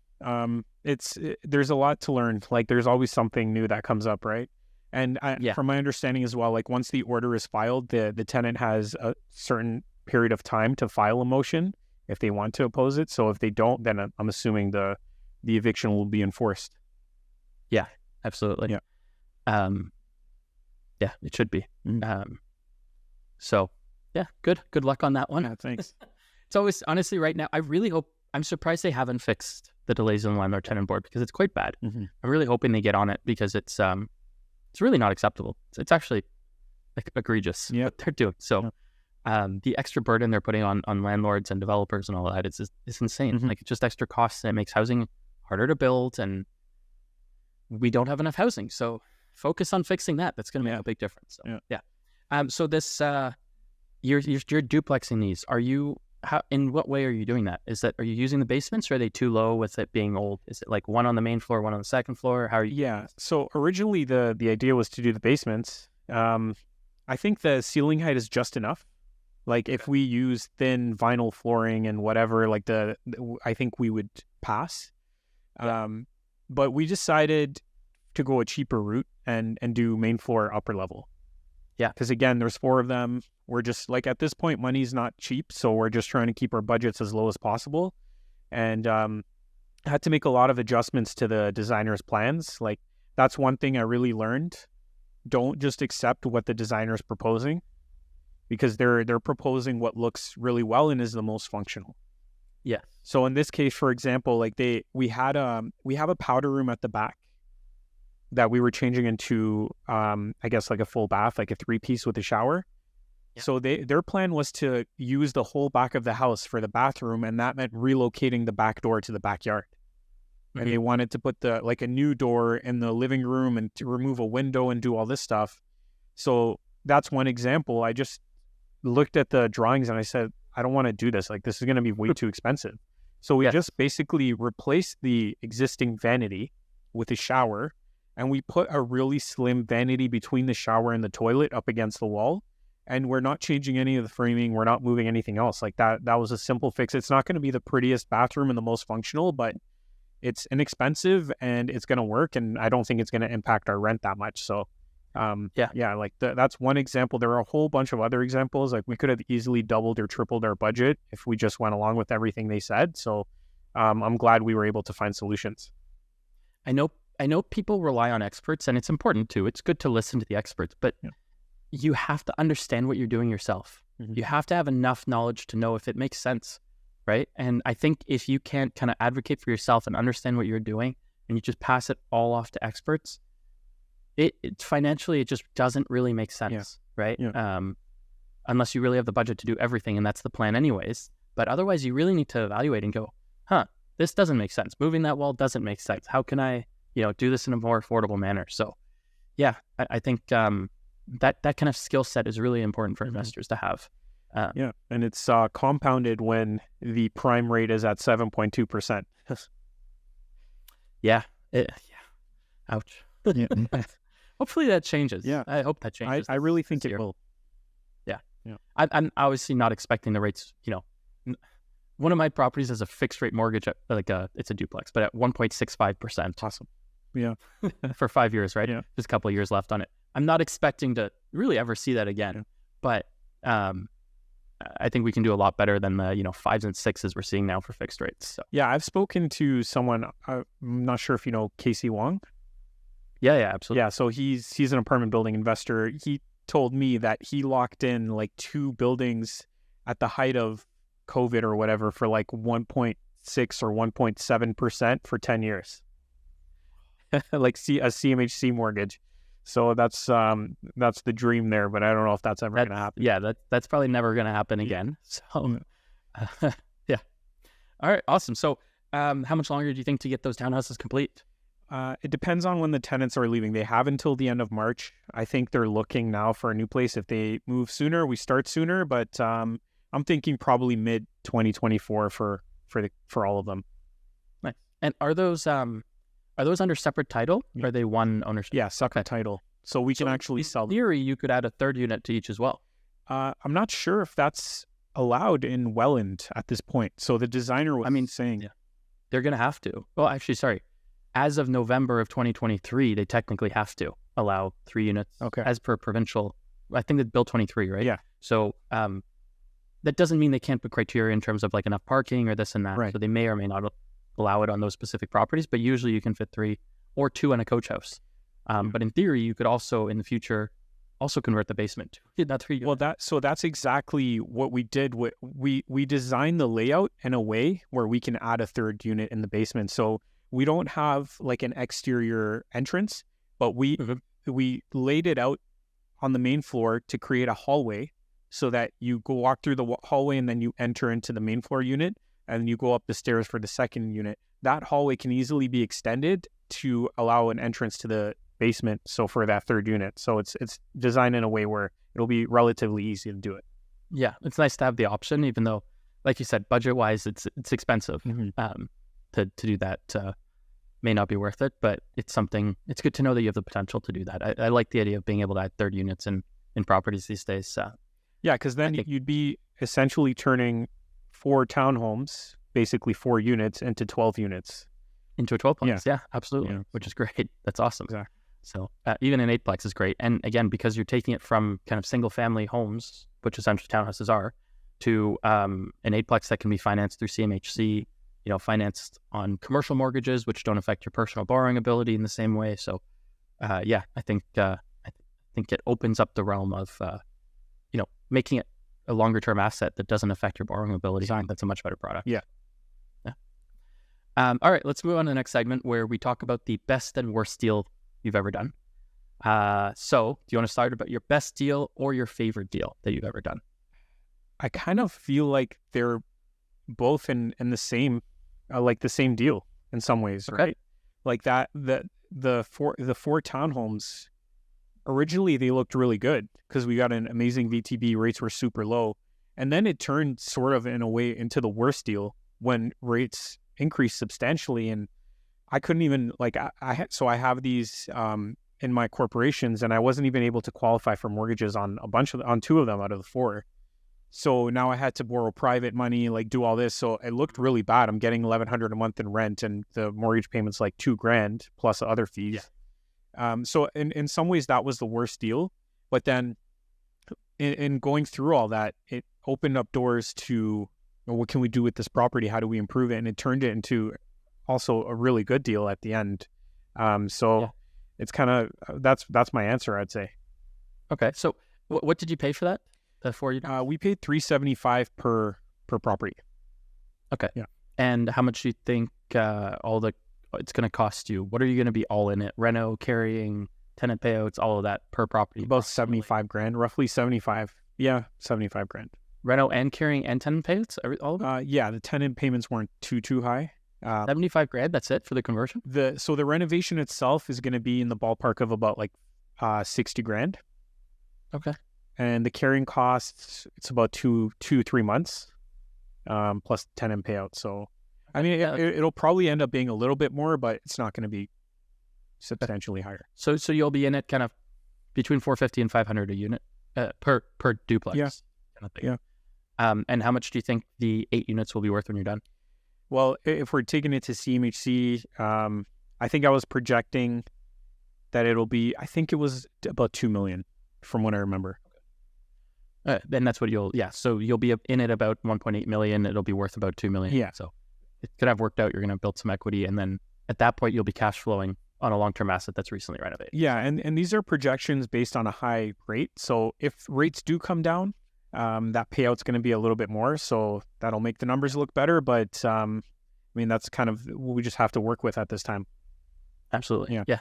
There's a lot to learn. Like, there's always something new that comes up, right? And from my understanding as well, like, once the order is filed, the tenant has a certain period of time to file a motion if they want to oppose it. So if they don't, then I'm assuming the eviction will be enforced. Yeah, absolutely. Yeah. Yeah, it should be. So yeah, good luck on that one. Yeah, thanks. It's always, honestly, right now, I'm surprised they haven't fixed the delays in the landlord tenant board, because it's quite bad. I'm really hoping they get on it, because it's really not acceptable. It's actually, like, egregious what they're doing. So the extra burden they're putting on landlords and developers and all that, it's insane. Like, it's just extra costs, and it makes housing harder to build, and we don't have enough housing. So focus on fixing that. That's going to make a big difference. So, yeah. So this, you're duplexing these. Are you how, in what way are you doing that? Are you using the basements, or are they too low with it being old? Is it like one on the main floor, one on the second floor? How are you? Yeah. So originally the idea was to do the basements. I think the ceiling height is just enough. Like if we use thin vinyl flooring and whatever, like I think we would pass. But we decided to go a cheaper route and do main floor, upper level. Yeah. Because again, there's 4 of them. We're just like, at this point, money's not cheap. So we're just trying to keep our budgets as low as possible. And had to make a lot of adjustments to the designer's plans. Like that's one thing I really learned. Don't just accept what the designer's proposing, because they're proposing what looks really well and is the most functional. Yeah. So in this case, for example, like we have a powder room at the back that we were changing into, I guess like a full bath, like a 3-piece with a shower. Yeah. So their plan was to use the whole back of the house for the bathroom, and that meant relocating the back door to the backyard. Mm-hmm. And they wanted to put a new door in the living room and to remove a window and do all this stuff. So that's one example. I just looked at the drawings and I said, I don't want to do this. Like this is going to be way too expensive. So we just basically replaced the existing vanity with a shower, and we put a really slim vanity between the shower and the toilet up against the wall. And we're not changing any of the framing. We're not moving anything else. Like that was a simple fix. It's not going to be the prettiest bathroom and the most functional, but it's inexpensive and it's going to work. And I don't think it's going to impact our rent that much. So like that's one example. There are a whole bunch of other examples. Like we could have easily doubled or tripled our budget if we just went along with everything they said. So I'm glad we were able to find solutions. I know people rely on experts, and it's important too. It's good to listen to the experts, but you have to understand what you're doing yourself. Mm-hmm. You have to have enough knowledge to know if it makes sense, right? And I think if you can't kind of advocate for yourself and understand what you're doing, and you just pass it all off to experts, it financially, it just doesn't really make sense, right? Yeah. Unless you really have the budget to do everything, and that's the plan anyways. But otherwise, you really need to evaluate and go, this doesn't make sense. Moving that wall doesn't make sense. How can I, do this in a more affordable manner? So, yeah, I think that kind of skill set is really important for investors to have. And it's compounded when the prime rate is at 7.2%. Ouch. Yeah. Hopefully that changes. Yeah, I hope that changes. I really think it will. Yeah. I'm obviously not expecting the rates. One of my properties has a fixed rate mortgage at it's a duplex, but at 1.65%. Awesome. Yeah. For 5 years, right? Yeah. Just a couple of years left on it. I'm not expecting to really ever see that again, but I think we can do a lot better than the 5s and 6s we're seeing now for fixed rates. So. Yeah, I've spoken to someone. I'm not sure if you know Casey Wong. Yeah, absolutely. Yeah, so he's an apartment building investor. He told me that he locked in like 2 buildings at the height of COVID or whatever for like 1.6 or 1.7% for 10 years. Like a CMHC mortgage. So that's the dream there, but I don't know if that's ever going to happen. Yeah, that's probably never going to happen again. So yeah. All right, awesome. So how much longer do you think to get those townhouses complete? It depends on when the tenants are leaving. They have until the end of March. I think they're looking now for a new place. If they move sooner, we start sooner, but I'm thinking probably mid 2024 for all of them. Nice. And are those under separate title? Or are they one ownership? Yeah, separate title. So we can actually sell them. In theory, you could add a third unit to each as well. I'm not sure if that's allowed in Welland at this point. So the designer was saying... They're going to have to. Well, actually, sorry. As of November of 2023, they technically have to allow 3 units as per provincial. I think that's Bill 23, right? Yeah. So that doesn't mean they can't put criteria in terms of like enough parking or this and that. Right. So they may or may not allow it on those specific properties, but usually you can fit 3 or 2 in a coach house. But in theory, you could also in the future also convert the basement to not 3 units. Well, that's exactly what we did. We designed the layout in a way where we can add a third unit in the basement. So we don't have like an exterior entrance, but we laid it out on the main floor to create a hallway so that you go walk through the hallway and then you enter into the main floor unit and you go up the stairs for the second unit. That hallway can easily be extended to allow an entrance to the basement. So for that third unit. So it's designed in a way where it'll be relatively easy to do it. Yeah. It's nice to have the option, even though like you said, budget wise, it's expensive. To do that may not be worth it, but it's good to know that you have the potential to do that. I like the idea of being able to add third units in properties these days. Yeah, because then you'd be essentially turning 4 townhomes, basically 4 units, into 12 units. Into a 12-plex, yeah, absolutely, which is great. That's awesome. Exactly. So even an 8-plex is great. And again, because you're taking it from kind of single-family homes, which essentially townhouses are, to an 8-plex that can be financed through CMHC, financed on commercial mortgages, which don't affect your personal borrowing ability in the same way. So, I think it opens up the realm of, making it a longer-term asset that doesn't affect your borrowing ability. I think that's a much better product. Yeah. All right, let's move on to the next segment where we talk about the best and worst deal you've ever done. So, do you want to start about your best deal or your favorite deal that you've ever done? I kind of feel like they're both in the same, like the same deal in some ways, Okay. right? Like the four townhomes, originally they looked really good because we got an amazing VTB, rates were super low, and then it turned sort of in a way into the worst deal when rates increased substantially, and I couldn't even I have these in my corporations, and I wasn't even able to qualify for mortgages on on 2 of them out of the 4. So now I had to borrow private money, like do all this. So it looked really bad. I'm getting $1,100 a month in rent, and the mortgage payment's like $2,000 plus other fees. Yeah. So in some ways that was the worst deal. But then in going through all that, it opened up doors to, what can we do with this property? How do we improve it? And it turned it into also a really good deal at the end. It's kind of, that's my answer, I'd say. Okay. So what did you pay for that? For you? We paid $375 per property. Okay. Yeah. And how much do you think it's going to cost you? What are you going to be all in it? Reno, carrying, tenant payouts, all of that per property? About $75,000, roughly 75. Yeah, $75,000. Reno and carrying and tenant payouts, all of it? Yeah, the tenant payments weren't too high. $75,000. That's it for the conversion. So the renovation itself is going to be in the ballpark of about like $60,000. Okay. And the carrying costs, it's about 2-3 months, plus tenant payout. So, I mean, it'll probably end up being a little bit more, but it's not going to be substantially higher. So you'll be in it kind of between $450 and $500 a unit per duplex. Yeah. Kind of thing. Yeah. And how much do you think the 8 units will be worth when you're done? Well, if we're taking it to CMHC, I think I was projecting that it'll be, I think it was about $2 million from what I remember. Then that's what so you'll be in it about 1.8 million. It'll be worth about 2 million. Yeah. So it could have worked out. You're going to build some equity, and then at that point, you'll be cash flowing on a long-term asset that's recently renovated. Yeah, and these are projections based on a high rate. So if rates do come down, that payout's going to be a little bit more. So that'll make the numbers look better. But I mean, that's kind of what we just have to work with at this time. Absolutely. Yeah.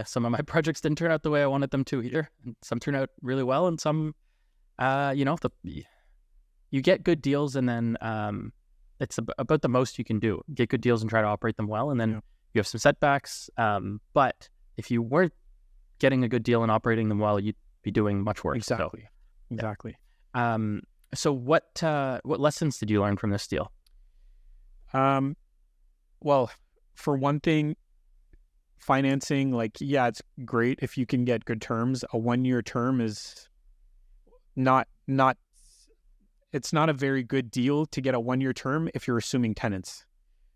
Some of my projects didn't turn out the way I wanted them to either. Some turned out really well, and some, you get good deals, and then it's about the most you can do. Get good deals and try to operate them well, and then you have some setbacks. But if you weren't getting a good deal and operating them well, you'd be doing much worse. Exactly. So, exactly. So what lessons did you learn from this deal? Well, for one thing, financing, it's great if you can get good terms. A 1-year term is it's not a very good deal to get a 1-year term if you're assuming tenants,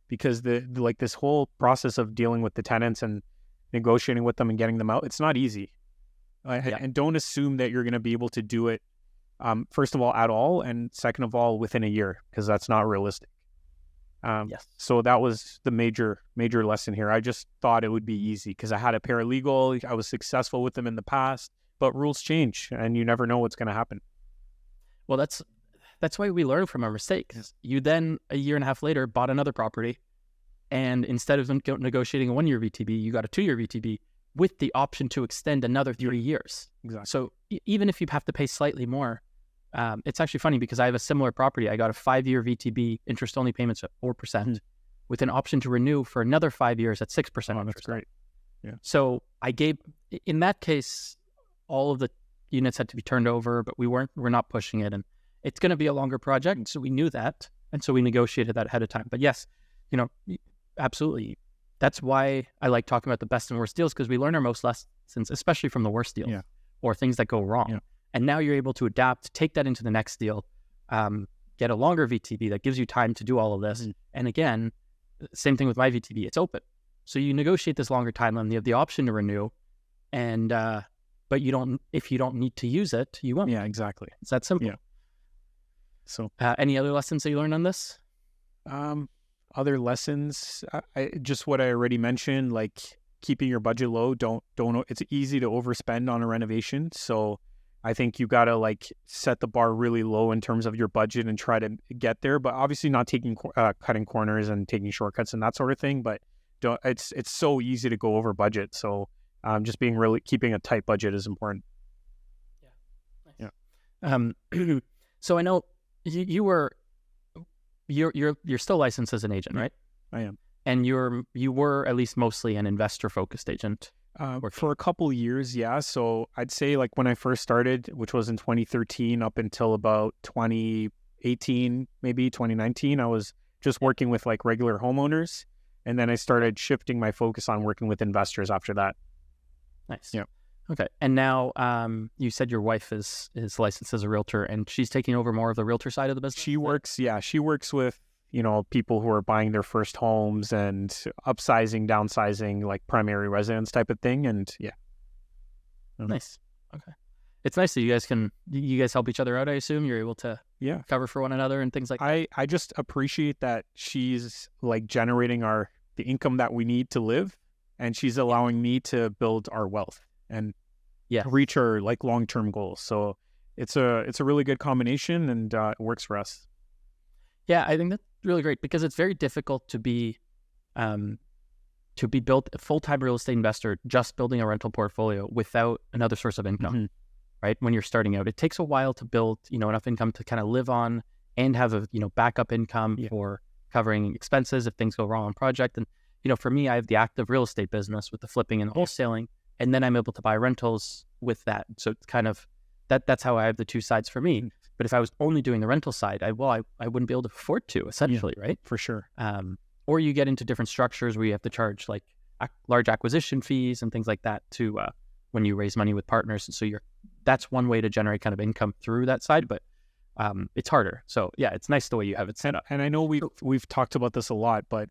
because this whole process of dealing with the tenants and negotiating with them and getting them out, it's not easy. And don't assume that you're going to be able to do it, first of all, at all, and second of all, within a year, because that's not realistic. So that was the major lesson here. I just thought it would be easy because I had a paralegal. I was successful with them in the past, but rules change and you never know what's going to happen. Well, that's why we learn from our mistakes. You then, a year and a half later, bought another property, and instead of negotiating a 1-year VTB, you got a 2-year VTB with the option to extend another 3 years. Exactly. So even if you have to pay slightly more, it's actually funny because I have a similar property. I got a 5-year VTB, interest-only payments at 4%, with an option to renew for another 5 years at 6%. Oh, that's great. Yeah. So I gave, in that case, all of the units had to be turned over, but we're not pushing it. it's going to be a longer project. So we knew that. And so we negotiated that ahead of time. But yes, absolutely. That's why I like talking about the best and worst deals, because we learn our most lessons, especially from the worst deals or things that go wrong. Yeah. And now you're able to adapt, take that into the next deal, get a longer VTB that gives you time to do all of this. And again, same thing with my VTB, it's open. So you negotiate this longer timeline, you have the option to renew, and but if you don't need to use it, you won't. Yeah, exactly. It's that simple. Yeah. So any other lessons that you learned on this? Other lessons, just what I already mentioned, like keeping your budget low. Don't. It's easy to overspend on a renovation. So I think you gotta like set the bar really low in terms of your budget and try to get there. But obviously not taking cutting corners and taking shortcuts and that sort of thing. But it's so easy to go over budget. So just keeping a tight budget is important. Yeah. Nice. Yeah. So I know you're still licensed as an agent, right? I am. And you were at least mostly an investor-focused agent. For a couple years, yeah. So I'd say like when I first started, which was in 2013 up until about 2018, maybe 2019, I was just working with like regular homeowners. And then I started shifting my focus on working with investors after that. Nice. Yeah. Okay. And now you said your wife is licensed as a realtor, and she's taking over more of the realtor side of the business? She works with, people who are buying their first homes and upsizing, downsizing, like primary residence type of thing. And yeah. Nice. Okay. It's nice that you guys help each other out, I assume. You're able to cover for one another and things like that. I just appreciate that she's like generating the income that we need to live, and she's allowing me to build our wealth and reach our like long-term goals. So it's a really good combination, and it works for us. Yeah, I think that's really great, because it's very difficult to be built a full-time real estate investor just building a rental portfolio without another source of income, right? When you're starting out, it takes a while to build, enough income to kind of live on and have a, backup income for covering expenses if things go wrong on project. And, for me, I have the active real estate business with the flipping and wholesaling, and then I'm able to buy rentals with that. So it's kind of that's how I have the two sides for me. But if I was only doing the rental side, I wouldn't be able to afford to, essentially, right? For sure. Or you get into different structures where you have to charge like large acquisition fees and things like that to when you raise money with partners. And so that's one way to generate kind of income through that side, but it's harder. So yeah, it's nice the way you have it set up. And I know we've talked about this a lot, but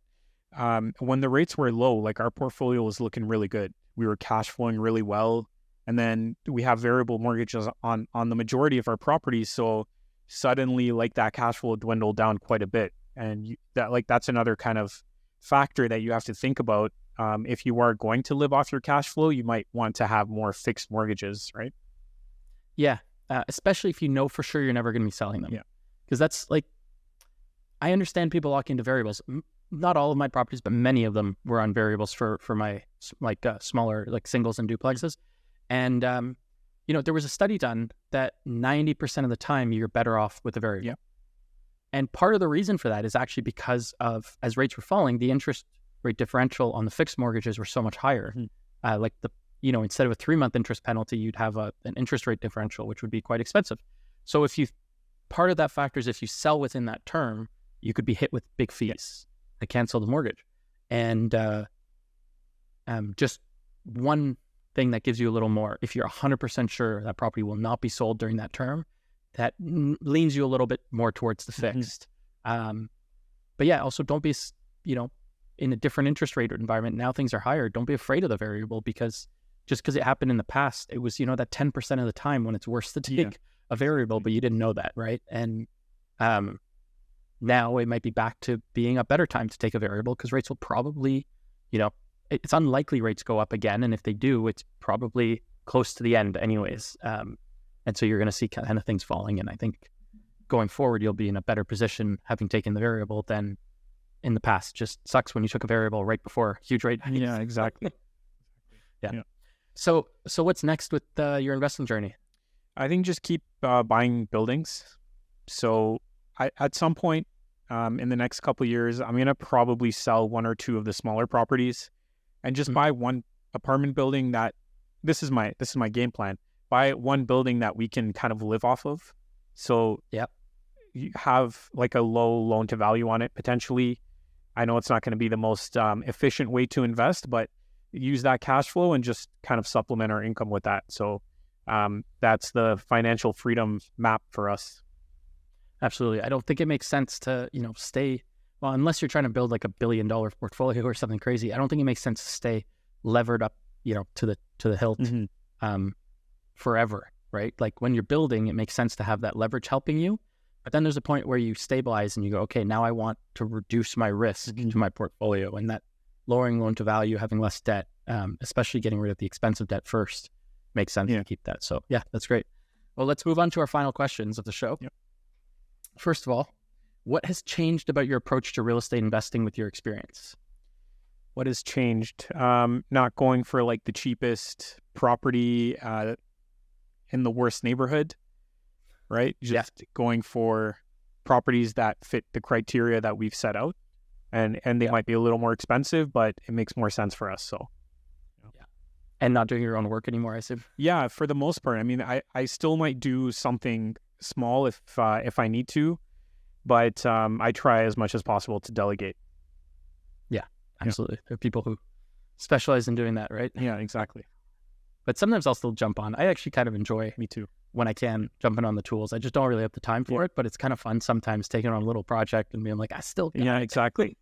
when the rates were low, like our portfolio was looking really good. We were cash flowing really well. And then we have variable mortgages on the majority of our properties. So suddenly like that cash flow dwindled down quite a bit. And that's another kind of factor that you have to think about. If you are going to live off your cash flow, you might want to have more fixed mortgages, right? Yeah. Especially if you know for sure you're never going to be selling them. Yeah. Because that's like, I understand people lock into variables. Not all of my properties, but many of them were on variables for my like smaller like singles and duplexes. And, there was a study done that 90% of the time you're better off with a variable. Yeah. And part of the reason for that is actually because of, as rates were falling, the interest rate differential on the fixed mortgages were so much higher. Like instead of a 3-month interest penalty, you'd have an interest rate differential, which would be quite expensive. So part of that factor is if you sell within that term, you could be hit with big fees to cancel the mortgage. And just one thing that gives you a little more, if you're 100% sure that property will not be sold during that term, that leans you a little bit more towards the fixed. But yeah, also don't be, in a different interest rate environment, now things are higher. Don't be afraid of the variable, because just because it happened in the past, it was, that 10% of the time when it's worse to take a variable, but you didn't know that, right? And now it might be back to being a better time to take a variable, because rates will probably, it's unlikely rates go up again. And if they do, it's probably close to the end anyways. And so you're going to see kind of things falling. And I think going forward, you'll be in a better position having taken the variable than in the past. Just sucks when you took a variable right before huge rate hikes. Yeah, exactly. Yeah. So what's next with your investment journey? I think just keep buying buildings. So at some point in the next couple of years, I'm going to probably sell one or two of the smaller properties and just buy one apartment building that this is my game plan. Buy one building that we can kind of live off of. So you have like a low loan to value on it potentially. I know it's not going to be the most efficient way to invest, but use that cash flow and just kind of supplement our income with that. So that's the financial freedom map for us. Absolutely. I don't think it makes sense to, stay, well, unless you're trying to build like $1 billion portfolio or something crazy. I don't think it makes sense to stay levered up, to the hilt forever, right? Like when you're building, it makes sense to have that leverage helping you. But then there's a point where you stabilize and you go, okay, now I want to reduce my risk to my portfolio, and that lowering loan to value, having less debt, especially getting rid of the expensive debt first, makes sense to keep that. So yeah, that's great. Well, let's move on to our final questions of the show. Yep. First of all, what has changed about your approach to real estate investing with your experience? What has changed? Not going for like the cheapest property in the worst neighborhood, right? Just going for properties that fit the criteria that we've set out, and they might be a little more expensive, but it makes more sense for us. So, and not doing your own work anymore, I assume. Yeah, for the most part. I mean, I still might do something small if I need to, but I try as much as possible to delegate. Yeah, absolutely. There are people who specialize in doing that, right? Yeah, exactly. But sometimes I'll still jump on. I actually kind of enjoy, me too, when I can, jumping on the tools. I just don't really have the time for it, but it's kind of fun sometimes taking on a little project and being like, I still got it. Exactly.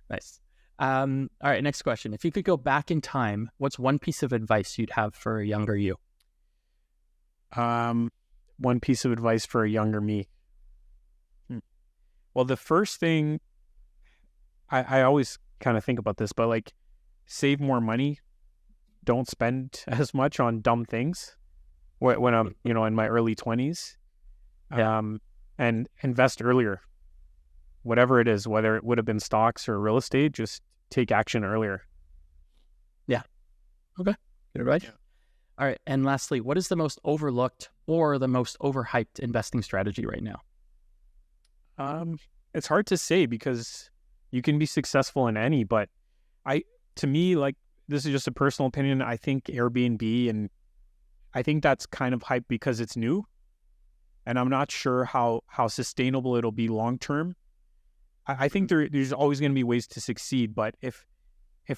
Nice. All right, next question. If you could go back in time, what's one piece of advice you'd have for a younger you? One piece of advice for a younger me. Well, the first thing, I always kind of think about this, but like, save more money. Don't spend as much on dumb things when I'm, in my early 20s. And invest earlier. Whatever it is, whether it would have been stocks or real estate, just take action earlier. Yeah. Okay. Good advice. Yeah. All right. And lastly, what is the most overlooked or the most overhyped investing strategy right now? It's hard to say because you can be successful in any, but to me, like, this is just a personal opinion. I think Airbnb, and I think that's kind of hyped because it's new, and I'm not sure how sustainable it'll be long term. I think there's always going to be ways to succeed, but if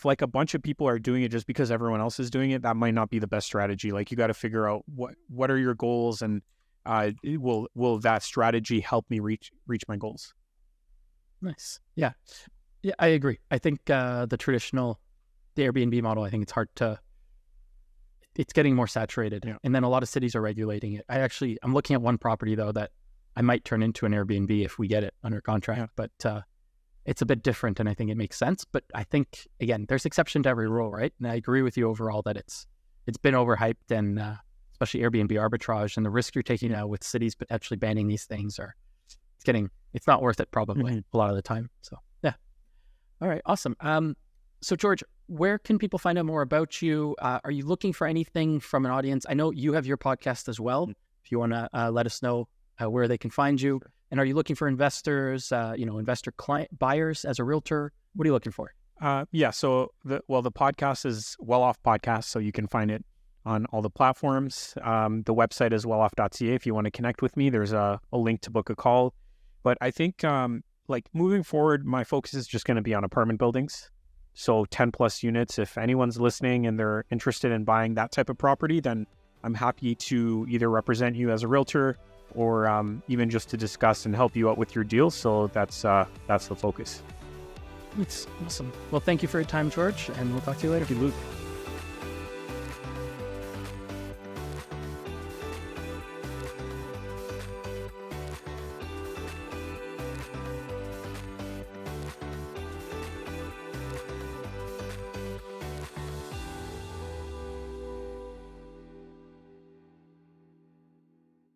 like a bunch of people are doing it just because everyone else is doing it, that might not be the best strategy. Like, you got to figure out what are your goals, and will that strategy help me reach my goals? Nice. Yeah, I agree. I think the Airbnb model, I think it's getting more saturated, and then a lot of cities are regulating it. I'm looking at one property though that I might turn into an Airbnb if we get it under contract, but it's a bit different, and I think it makes sense. But I think, again, there's exception to every rule, right? And I agree with you overall that it's been overhyped, and especially Airbnb arbitrage and the risk you're taking now with cities potentially banning these things, it's not worth it probably a lot of the time. So yeah. All right, awesome. So George, where can people find out more about you? Are you looking for anything from an audience? I know you have your podcast as well. If you want to let us know where they can find you. Sure. And are you looking for investors, investor client buyers as a realtor? What are you looking for? So the podcast is Well Off Podcast, so you can find it on all the platforms. The website is welloff.ca. If you want to connect with me, there's a link to book a call. But I think moving forward, my focus is just going to be on apartment buildings. So 10 plus units. If anyone's listening and they're interested in buying that type of property, then I'm happy to either represent you as a realtor or even just to discuss and help you out with your deal. So that's the focus. That's awesome. Well, thank you for your time, George, and we'll talk to you later. Thank you, Luke.